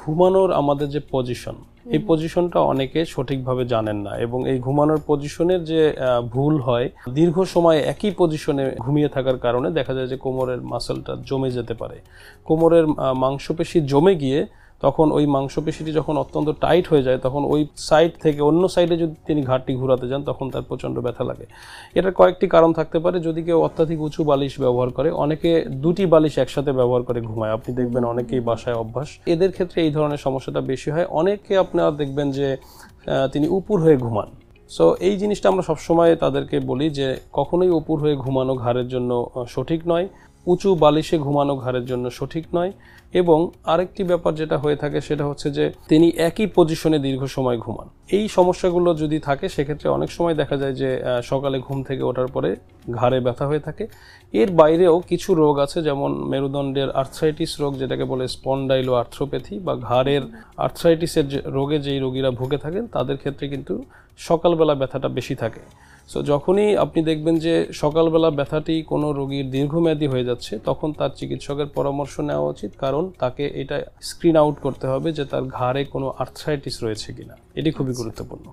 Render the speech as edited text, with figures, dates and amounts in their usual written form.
ঘুমানোর আমাদের যে পজিশন, এই পজিশনটা অনেকে সঠিকভাবে জানেন না, এবং এই ঘুমানোর পজিশনের যে ভুল হয়, দীর্ঘ সময় একই পজিশনে ঘুমিয়ে থাকার কারণে দেখা যায় যে কোমরের মাসলটা জমে যেতে পারে। কোমরের মাংসপেশি জমে গিয়ে তখন ওই মাংসপেশিটি যখন অত্যন্ত টাইট হয়ে যায়, তখন ওই সাইড থেকে অন্য সাইডে যদি তিনি ঘাড়টি ঘুরাতে যান, তখন তার প্রচণ্ড ব্যথা লাগে। এটার কয়েকটি কারণ থাকতে পারে। যদি কেউ অত্যাধিক উঁচু বালিশ ব্যবহার করে, অনেকে দুটি বালিশ একসাথে ব্যবহার করে ঘুমায়, আপনি দেখবেন অনেকেই বাসায় অভ্যাস, এদের ক্ষেত্রে এই ধরনের সমস্যাটা বেশি হয়। অনেকে আপনারা দেখবেন যে তিনি উপুর হয়ে ঘুমান। সো এই জিনিসটা আমরা সবসময় তাদেরকে বলি যে কখনোই উপুর হয়ে ঘুমানো ঘাড়ের জন্য সঠিক নয়, উঁচু বালিশে ঘুমানো ঘাড়ের জন্য সঠিক নয়। এবং আরেকটি ব্যাপার যেটা হয়ে থাকে সেটা হচ্ছে যে তিনি একই পজিশনে দীর্ঘ সময় ঘুমান। এই সমস্যাগুলো যদি থাকে, সেক্ষেত্রে অনেক সময় দেখা যায় যে সকালে ঘুম থেকে ওঠার পরে ঘাড়ে ব্যথা হয়ে থাকে। এর বাইরেও কিছু রোগ আছে, যেমন মেরুদণ্ডের আর্থ্রাইটিস রোগ, যেটাকে বলে স্পন্ডাইলো আর্থ্রোপ্যাথি, বা ঘাড়ের আর্থ্রাইটিসের রোগে যেই রোগীরা ভুগে থাকেন তাদের ক্ষেত্রে কিন্তু সকালবেলা ব্যথাটা বেশি থাকে। সো যখনই আপনি দেখবেন যে সকালবেলা ব্যথাটি কোনো রোগীর দীর্ঘমেয়াদী হয়ে যাচ্ছে, তখন তার চিকিৎসকের পরামর্শ নেওয়া উচিত, কারণ তাকে এটা স্ক্রিন আউট করতে হবে যে তার ঘাড়ে কোনো আর্থ্রাইটিস রয়েছে কিনা। এটি খুবই গুরুত্বপূর্ণ।